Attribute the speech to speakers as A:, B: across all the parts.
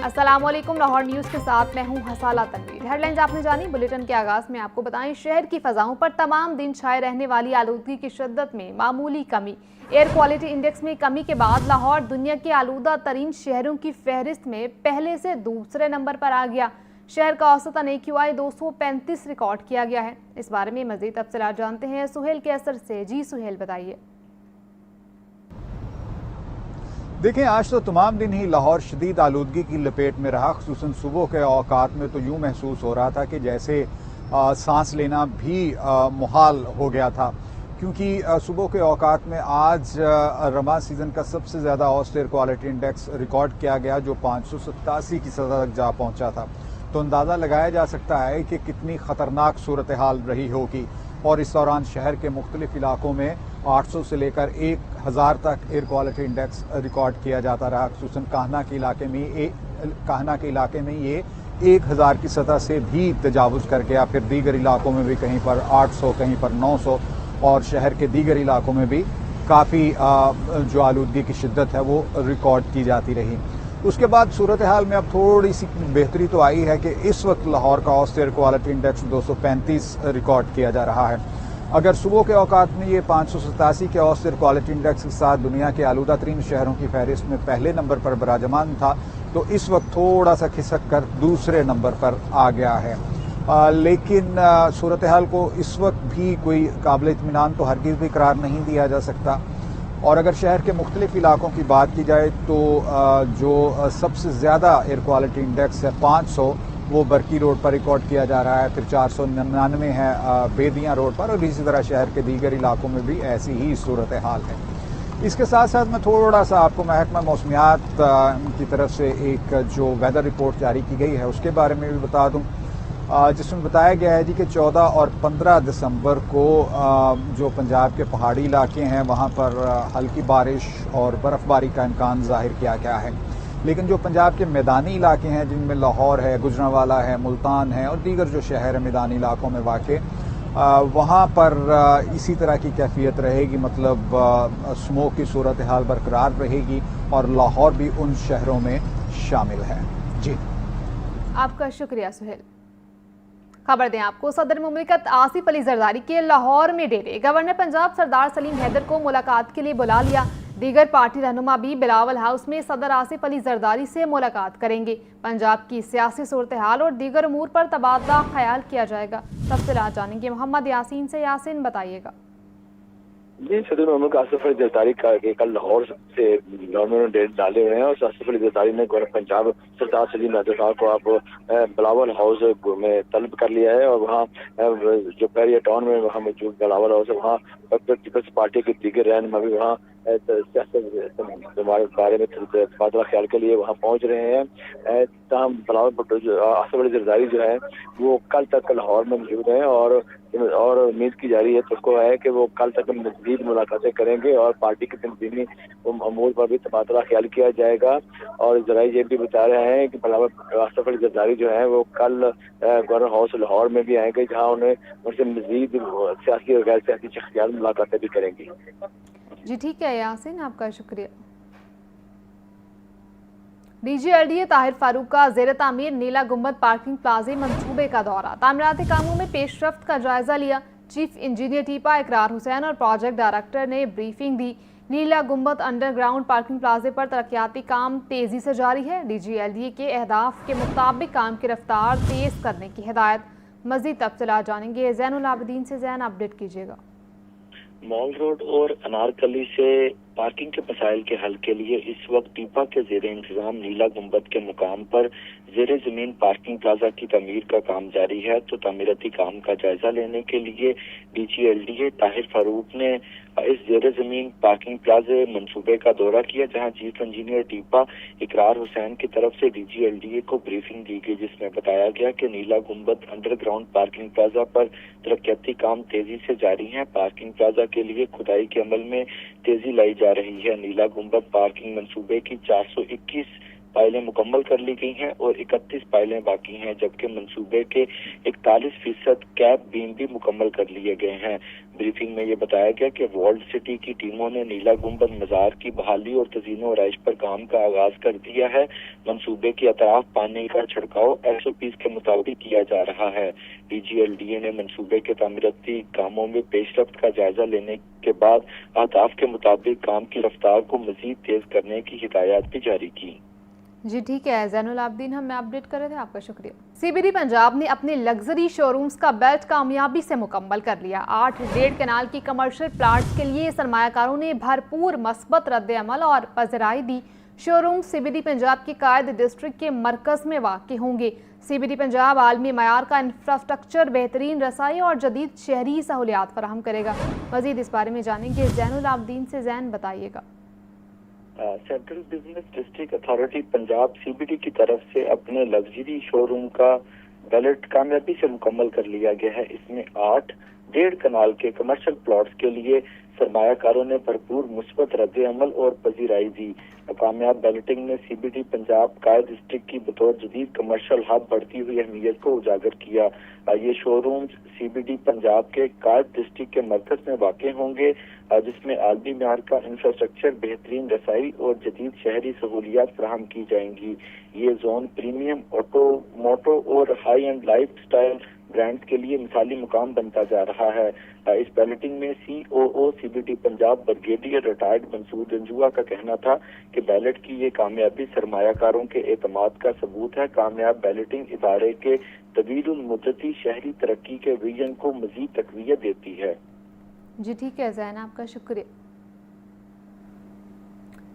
A: अस्सलाम वालेकुम। लाहौर न्यूज़ के साथ मैं हूं हसाला तनवीर। हेडलाइंस आपने जानी। बुलेटिन के आगाज़ में आपको बताएं, शहर की फ़ज़ाओं पर तमाम दिन छाए रहने वाली आलूदगी की शिद्दत में मामूली कमी। एयर क्वालिटी इंडेक्स में कमी के बाद लाहौर दुनिया के आलूदा तरीन शहरों की फहरिस्त में पहले से दूसरे नंबर पर आ गया। शहर का औसतन AQI 235 रिकॉर्ड किया गया है। इस बारे में मज़ीद तफसीलात जानते हैं सुहेल कैसर से। जी सुहेल, बताइए।
B: देखें, आज तो तमाम दिन ही लाहौर शदीद आलूदगी की लपेट में रहा। खुसूसन सुबह के औकात में तो यूँ महसूस हो रहा था कि जैसे सांस लेना भी मुहाल हो गया था, क्योंकि सुबह के औकात में आज रमा सीज़न का सबसे ज़्यादा औसत एयर क्वालिटी इंडेक्स रिकॉर्ड किया गया, जो 587 की सतह तक जा पहुंचा था। तो अंदाज़ा लगाया जा सकता है कि कितनी ख़तरनाक सूरत हाल रही होगी। और इस दौरान शहर के मुख्तलिफ इलाकों में 800 से लेकर 1000 तक एयर क्वालिटी इंडेक्स रिकॉर्ड किया जाता रहा। खुसूसन काहना के इलाके में ये 1000 की सतह से भी तजावुज़ कर गया। फिर दीगर इलाकों में भी कहीं पर 800, कहीं पर 900, और शहर के दीगर इलाकों में भी काफ़ी जो आलूदगी की शिद्दत है वो रिकॉर्ड की जाती रही। उसके बाद सूरत हाल में अब थोड़ी सी बेहतरी तो आई है कि इस वक्त लाहौर का औसत एयर क्वालिटी इंडेक्स 235 रिकॉर्ड किया जा रहा है। अगर सुबह के औकात में ये 587 के औसत एयर क्वालिटी इंडेक्स के साथ दुनिया के आलूदा तरीन शहरों की फहरिस्त में पहले नंबर पर बराजमान था, तो इस वक्त थोड़ा सा खिसक कर दूसरे नंबर पर आ गया है। लेकिन सूरत हाल को इस वक्त भी कोई काबिल इत्मीनान तो हरगिज़ भी करार नहीं दिया जा सकता। और अगर शहर के मुख्तलिफ इलाकों की बात की जाए तो जो सबसे ज़्यादा एयर क्वालिटी इंडेक्स है 500, वो बरकी रोड पर रिकॉर्ड किया जा रहा है। फिर 499 है बेदियाँ रोड पर, और इसी तरह शहर के दीगर इलाकों में भी ऐसी ही सूरत हाल है। इसके साथ साथ मैं थोड़ा सा आपको महकमा मौसमियात की तरफ से एक जो वेदर रिपोर्ट जारी की गई है उसके बारे में भी बता दूँ, जिसमें बताया गया है जी कि 14 और 15 दिसंबर को जो पंजाब के पहाड़ी इलाके हैं वहाँ पर हल्की बारिश और बर्फ़बारी का इम्कान ज़ाहिर किया गया है। लेकिन जो पंजाब के मैदानी इलाके हैं, जिनमें लाहौर है, गुजरांवाला है, मुल्तान है और दीगर जो शहर है मैदानी इलाकों में वाक़, वहाँ पर इसी तरह की कैफियत रहेगी। मतलब स्मोक की सूरत हाल बरकरार रहेगी और लाहौर भी उन शहरों में शामिल है। जी,
A: आपका शुक्रिया सुहेल। खबर दें आपको, सदर मुमलिकत आसिफ अली जरदारी के लाहौर में डेरे। गवर्नर पंजाब सरदार सलीम हैदर को मुलाकात के लिए बुला लिया। दीगर पार्टी रहनुमा भी बिलावल हाउस में सदर आसिफ अली जरदारी से मुलाकात करेंगे। पंजाब की सियासी सूरत हाल और दीगर उमूर पर तबादला ख्याल किया जाएगा। तफसीलात जानेंगे मोहम्मद यासीन से। यासीन, बताइएगा।
C: जी, सदर मुमलिकत आसिफ अली जरदारी का कल लाहौर से गवर्नर ने डेरे डाले हुए हैं और आसिफ अली जरदारी ने गवर्नर पंजाब सरदार सलीम हैदर साहब को अब बिलावल हाउस में तलब कर लिया है। और वहाँ जो पेरिया टाउन में वहाँ मौजूद बिलावल हाउस है, वहाँ पीपल्स पार्टी के दीगर रहनुमा भी वहाँ सियासत बारे में तबादला ख्याल के लिए वहाँ पहुँच रहे हैं। तमाम आसिफ अली जरदारी जो है वो कल तक लाहौर में मौजूद हैं और उम्मीद की जा रही है तो है कि वो कल तक मज़ीद मुलाकातें करेंगे और पार्टी के तंजीमी अमूर पर भी तबादला ख्याल किया जाएगा। और जराये ये भी बता रहे हैं कि आसिफ अली जरदारी जो है वो कल गवर्नर हाउस लाहौर में भी आएंगे, जहाँ उनसे मज़ीद सियासी और गैर सियासी शख्सियात मुलाकातें भी करेंगी।
A: जी ठीक है यासीन, आपका शुक्रिया। DGLDA ताहिर फारूक का ज़ेर तामीर नीला गुंबद पार्किंग प्लाजे मंसूबे का दौरा। तामीराती कामों में पेशरफ्त का जायजा लिया। चीफ इंजीनियर टीपा इकरार हुसैन और प्रोजेक्ट डायरेक्टर ने ब्रीफिंग दी। नीला गुंबद अंडरग्राउंड पार्किंग प्लाजे पर तरक्याती काम तेजी से जारी है। DGLDA के अहदाफ के मुताबिक काम की रफ्तार तेज करने की हिदायत। मज़ीद तफसीलात जानेंगे ज़ैनुल आबिदीन से। ज़ैन, अपडेट कीजिएगा।
D: मॉल रोड और अनारकली से पार्किंग के मसाइल के हल के लिए इस वक्त टीपा के जेर इंतजाम नीला गुंबद के मुकाम पर जेर जमीन पार्किंग प्लाजा की तमीर का काम जारी है। तो तामीराती काम का जायजा लेने के लिए DGLDA ताहिर फारूक ने इस जेर जमीन पार्किंग प्लाजे मंसूबे का दौरा किया, जहां चीफ इंजीनियर टीपा इकरार हुसैन की तरफ से DGLDA को ब्रीफिंग दी गई, जिसमें बताया गया कि नीला गुंबद अंडरग्राउंड पार्किंग प्लाजा पर तरक्याती काम तेजी से जारी हैं। पार्किंग प्लाजा के लिए खुदाई के अमल में तेजी लाई जा रही है। नीला गुंबद पार्किंग मंसूबे की 421 فائلیں مکمل کر لی گئی ہیں اور 31 فائلیں باقی ہیں، جبکہ منصوبے کے 41% کیپ بیم بھی مکمل کر لیے گئے ہیں۔ بریفنگ میں یہ بتایا گیا کہ ورلڈ سٹی کی ٹیموں نے نیلا گنبد مزار کی بحالی اور تزئین و آرائش پر کام کا آغاز کر دیا ہے۔ منصوبے کے اطراف پانی کا چھڑکاؤ SOPs کے مطابق کیا جا رہا ہے۔ DGLDA نے منصوبے کے تعمیراتی کاموں میں پیش رفت کا جائزہ لینے کے بعد اہداف کے مطابق کام کی رفتار کو مزید تیز کرنے کی ہدایات بھی جاری کی۔
A: جی ٹھیک ہے زین العابدین، ہمیں اپڈیٹ کر رہے تھے، آپ کا شکریہ۔ CBD پنجاب نے اپنے لگژری شو رومز کا بیلٹ کامیابی سے مکمل کر لیا۔ 8.5 کنال کی کمرشل پلاٹس کے لیے سرمایہ کاروں نے بھرپور مثبت رد عمل اور پذیرائی دی۔ شو روم CBD پنجاب کی قائد ڈسٹرکٹ کے مرکز میں واقع ہوں گے۔ CBD پنجاب عالمی معیار کا انفراسٹرکچر، بہترین رسائی اور جدید شہری سہولیات فراہم کرے گا۔ مزید اس بارے میں جانیں گے زین العابدین سے۔ زین بتائیے گا۔
D: Central business district authority Punjab CBD کی طرف سے اپنے لگژری شو روم کا بیلٹ کامیابی سے مکمل کر لیا گیا ہے۔ اس میں 8.5 کنال کے کمرشل پلاٹس کے لیے سرمایہ کاروں نے بھرپور مثبت رد عمل اور پذیرائی دی۔ کامیاب بیلٹنگ نے CBD پنجاب قائد ڈسٹرکٹ کی بطور جدید کمرشل ہب بڑھتی ہوئی اہمیت کو اجاگر کیا۔ یہ شو رومز CBD پنجاب کے قائد ڈسٹرکٹ کے مرکز میں واقع ہوں گے، جس میں عالمی معیار کا انفراسٹرکچر، بہترین رسائی اور جدید شہری سہولیات فراہم کی جائیں گی۔ یہ زون پریمیم آٹو موٹو اور high end lifestyle brands کے لیے مثالی مقام بنتا جا رہا ہے۔ اس بیلٹنگ میں COO CBD Punjab brigadier retired Mansoor Janjua کا کہنا تھا کہ بیلٹ کی یہ کامیابی سرمایہ کاروں کے اعتماد کا ثبوت ہے۔ کامیاب بیلٹنگ ادارے کے طویل المدتی شہری ترقی کے ویژن کو مزید تقویت دیتی ہے۔
A: جی ٹھیک ہے زین، آپ کا شکریہ۔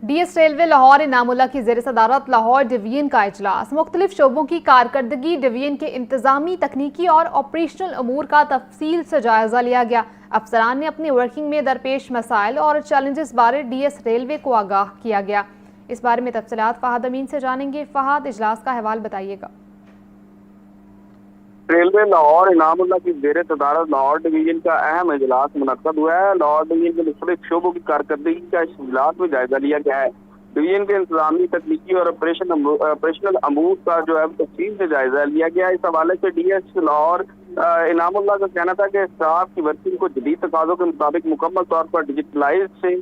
A: DS ریلوے لاہور انعام اللہ کی زیر صدارت لاہور ڈویژن کا اجلاس۔ مختلف شعبوں کی کارکردگی، ڈویژن کے انتظامی، تکنیکی اور آپریشنل امور کا تفصیل سے جائزہ لیا گیا۔ افسران نے اپنی ورکنگ میں درپیش مسائل اور چیلنجز بارے DS ریلوے کو آگاہ کیا گیا۔ اس بارے میں تفصیلات فہد امین سے جانیں گے۔ فہد، اجلاس کا احوال بتائیے گا۔
E: ریلوے لاہور انعام اللہ کی زیر صدارت لاہور ڈویژن کا اہم اجلاس منعقد ہوا ہے۔ لاہور ڈویژن کے مختلف شعبوں کی کارکردگی کا اس اجلاس میں جائزہ لیا گیا ہے۔ ڈویژن کے انتظامی، تکنیکی اور آپریشنل امور کا جو ہے تفصیل سے جائزہ لیا گیا۔ اس حوالے سے DS لاہور انعام اللہ کا کہنا تھا کہ اسٹاف کی ورکنگ کو جدید تقاضوں کے مطابق مکمل طور پر ڈیجیٹلائزیشن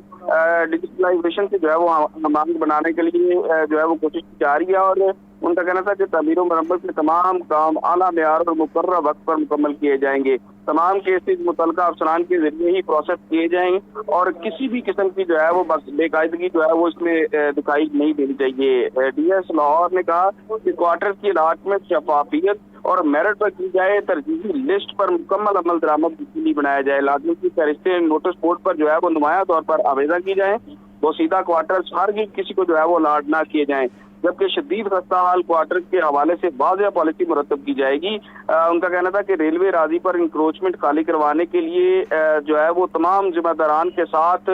E: سے جو ہے وہ ہمانگ بنانے کے لیے جو ہے وہ کوشش جا رہی ہے، اور ان کا کہنا تھا کہ تعمیر و مرمت میں تمام کام اعلیٰ معیار اور مقررہ وقت پر مکمل کیے جائیں گے۔ تمام کیسز متعلقہ افسران کے ذریعے ہی پروسیس کیے جائیں گے اور کسی بھی قسم کی جو ہے وہ بے قاعدگی جو ہے وہ اس میں دکھائی نہیں دینی چاہیے۔ DS لاہور نے کہا کہ کوارٹر کی الاٹمنٹ شفافیت اور میرٹ پر کی جائے، ترجیحی لسٹ پر مکمل عمل درآمد یقینی بنایا جائے، لازمی کی فہرستیں نوٹس بورڈ پر جو ہے وہ نمایاں طور پر آویزاں کی جائیں، وہ سیدھا کوارٹر ہرگز کسی کو جو ہے وہ الاٹ نہ کیے جائیں، جبکہ شدید خستہ حال کوارٹر کے حوالے سے واضح پالیسی مرتب کی جائے گی۔ ان کا کہنا تھا کہ ریلوے راضی پر انکروچمنٹ خالی کروانے کے لیے جو ہے وہ تمام ذمہ داران کے ساتھ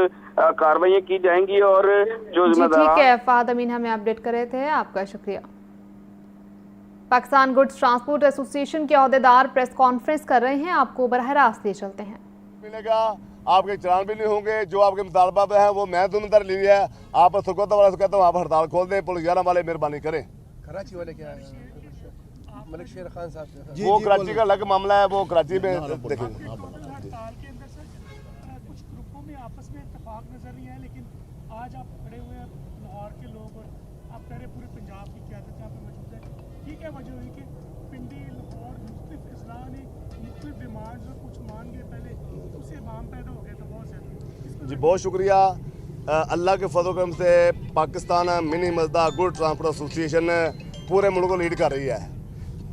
E: کاروائیاں کی جائیں گی، اور جو ذمہ داران
A: ٹھیک ہے فہد امین، ہمیں اپڈیٹ کر رہے تھے، آپ کا شکریہ۔ پاکستان گڈز ٹرانسپورٹ ایسوسی ایشن کے عہدیدار پریس کانفرنس کر رہے ہیں، آپ کو براہ راست لے چلتے ہیں۔
F: ملے گا، آپ کے چلان بھی نہیں ہوں گے، جو آپ کے مطالبہ پہ ہیں وہ میں ذمہ داری لی ہے۔ آپ سکوت والے سے کہتا ہوں آپ ہڑتال کھول دیں، پولیس 11 والے مہربانی کریں۔
G: کراچی والے کیا ہے ملک شیر خان صاحب،
F: وہ کراچی کا الگ معاملہ ہے، وہ کراچی میں دیکھیں گے۔
H: ہڑتال کے اندر سر کچھ گروپوں میں آپس میں اتفاق نظر نہیں ہے، لیکن آج آپ کھڑے ہوئے ہیں لاہور کے لوگ اور آپ کہہ رہے پورے پنجاب کی قیادت یہاں پہ موجود ہے، ٹھیک ہے، وجہ ہوئی کہ پنڈی لاہور مختلف اضلاع نے مختلف ڈیمانڈز اور کچھ مان گئے پہلے، اس سے امام پیدا ہو گیا تھا بہت زیادہ۔
F: جی بہت شکریہ۔ اللہ کے فضل و کرم سے پاکستان منی مزدہ گڈ ٹرانسپورٹ ایسوسی ایشن پورے ملک کو لیڈ کر رہی ہے۔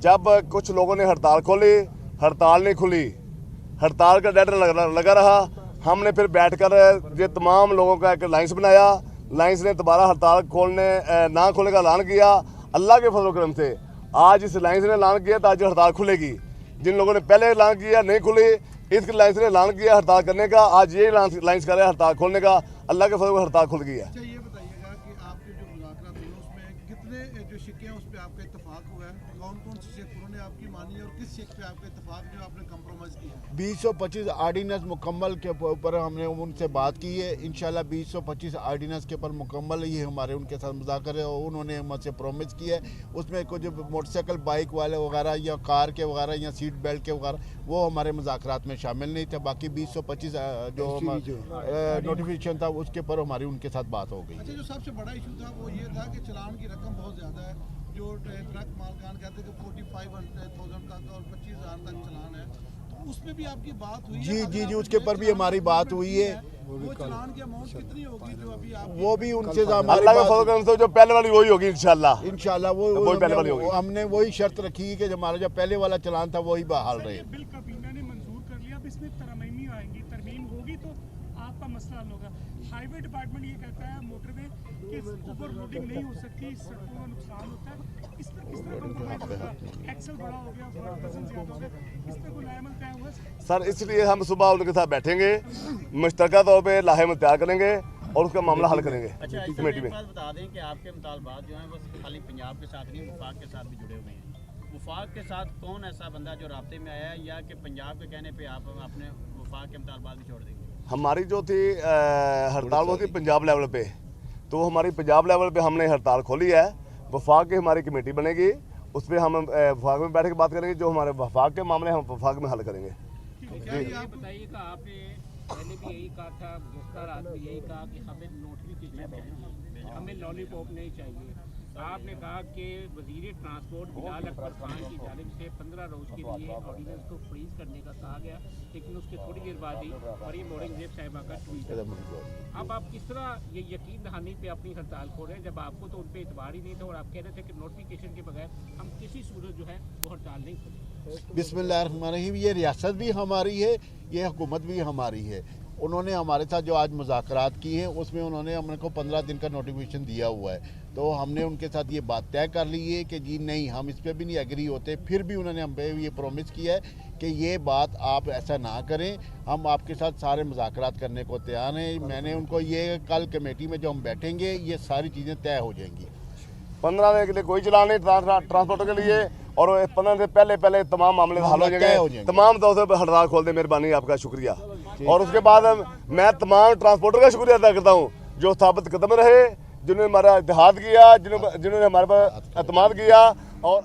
F: جب کچھ لوگوں نے ہڑتال کھولی، ہڑتال نہیں کھلی، ہڑتال کا ڈیڈ لگا رہا، ہم نے پھر بیٹھ کر یہ تمام لوگوں کا ایک لائنس بنایا، لائنس نے دوبارہ ہڑتال نہ کھولنے کا اعلان کیا۔ اللہ کے فضل و کرم سے آج اس لائنس نے اعلان کیا تو آج ہڑتال کھلے گی۔ جن لوگوں نے پہلے اعلان کیا نہیں کھلی، اس لائنس نے اعلان کیا ہڑتال کرنے کا، آج یہ لائنس کر رہے ہیں ہڑتال کھولنے کا۔ اللہ کے فضل و ہڑتال کھل گئی ہے۔
G: یہ بتائیے گا کہ آپ کے جو مذاکرات ہوئے اس میں کتنے جو चेक हैं उस पर आपका इत्तेफाक हुआ है, कौन कौन से चेक उन्होंने आपकी मानी और किस चेक पे आपका इत्तेफाक जो आपने कंप्रोमाइज़ किया?
I: 2025 आर्डिनेंस मुकम्मल के ऊपर हमने उनसे बात की है। इंशाल्लाह 2025 आर्डिनेंस के ऊपर मुकम्मल ये हमारे उनके साथ मुज़ाकरे और उन्होंने हमसे प्रॉमिस किया है। उसमें कुछ मोटरसाइकिल बाइक वाले वगैरह या कार के वगैरह या सीट बेल्ट के वगैरह वो हमारे मुज़ाकरात में शामिल नहीं थे। बाकी 2025 जो नोटिफिकेशन था उसके ऊपर हमारी उनके साथ बात हो गई।
G: अच्छा, जो सबसे बड़ा इशू था वो ये था कि चालान की रकम बहुत ज़्यादा है, जो ट्रक मालकान कहते हैं कि 45,000 तक और 25,000 तक चालान है, तो उसमें भी आपकी बात हुई है?
I: जी, उसके ऊपर भी हमारी बात हुई है।
G: वो चालान की अमाउंट कितनी होगी जो अभी आप?
I: वो भी उनसे हमारी
F: अल्लाह के
I: बात,
F: फजल करम से जो पहले वाली वही होगी इंशाल्लाह
I: वो
F: पहले वाली होगी।
I: हमने वही शर्त रखी है कि हमारा जो पहले वाला चालान था वही बहाल रहे।
H: बिल काबीना ने मंजूर कर लिया, अब इसमें तरमीमी आएंगी, तरमीम होगी तो आपका मसला हल होगा। हाईवे डिपार्टमेंट ये कहता है मोटरवे कि ओवर लोडिंग नहीं हो सकती, सड़कों का नुकसान होता है, इस पर किस तरह कॉम्प्रोमाइज होगा? एक्सल बड़ा हो गया, वजन ज्यादा हो गया, इस पर कोई लाएमल तय हुआ?
F: सर इसलिए हम सुबह उनके साथ बैठेंगे, मुश्तरका तौर पे लाहेमत तैयार करेंगे और उसका मामला हल करेंगे
J: अच्छा,
F: कमेटी में।
J: बात बता दें कि आपके मुतालबात जो हैं वो खाली पंजाब के साथ नहीं, वफाक के साथ भी जुड़े हुए हैं। वफाक के साथ कौन ऐसा बंदा जो राब्ते में आया है या कि पंजाब के कहने पे आप अपने वफाक के मुतालबात भी छोड़ देंगे?
F: हमारी जो थी हड़ताल वो थी पंजाब लेवल पे, तो हमारी पंजाब लेवल पे हमने हड़ताल खोली है। वफाक की हमारी कमेटी बनेगी, उस पर हम वफाक में बैठ के बात करेंगे, जो हमारे वफाक के मामले हम वफाक में हल करेंगे।
K: आप बताइए कि आपने पहले भी यही कहा था, गुफ्तार आदमी यही कहा कि हमें नोटिफिकेशन चाहिए, हमें लॉलीपॉप नहीं चाहिए। आपने कहा कि वज़ीर ट्रांसपोर्ट बिलाल अकबर खान की जानिब से 15 रोज़ के लिए ऑर्डिनेंस को फ्रीज करने का कहा गया, लेकिन उसके थोड़ी देर बाद ही मरीम औरंगजेब साहिबा का ट्वीट। अब आप किस तरह ये यकीन दहानी पे अपनी हड़ताल खोल रहे हैं जब आपको तो उन पर एतबार ही नहीं था और आप कह रहे थे कि नोटिफिकेशन के बगैर हम किसी सूरत जो है वो हड़ताल नहीं खोलेंगे?
I: बिस्मिल्लाहिर्रहमानिर्रहीम, ये रियासत भी हमारी है, ये हुकूमत भी हमारी है। उन्होंने हमारे साथ जो आज मुज़ाकरात की हैं उसमें उन्होंने हमने को 15 दिन का नोटिफिकेशन दिया हुआ है, तो हमने उनके साथ ये बात तय कर ली है कि जी नहीं, हम इस पर भी नहीं एग्री होते। फिर भी उन्होंने हम पे ये प्रॉमिस किया है कि ये बात आप ऐसा ना करें, हम आपके साथ सारे मुज़ाकरात करने को तैयार हैं। मैंने उनको ये कल कमेटी में जो हम बैठेंगे ये सारी चीज़ें तय हो जाएंगी।
F: 15 दिन के लिए कोई चलान नहीं ट्रांसपोर्ट के लिए, और 15 से पहले तमाम मामले हल हो जाएंगे। तमाम तौर पर हड़ताल खोल दे, मेहरबानी आपका शुक्रिया। और उसके बाद मैं तमाम ट्रांसपोर्टर का शुक्रिया अदा करता हूँ जो साबित कदम रहे, जिन्होंने हमारा इत्तेहाद किया, जिन्होंने हमारे पर एतमाद किया। और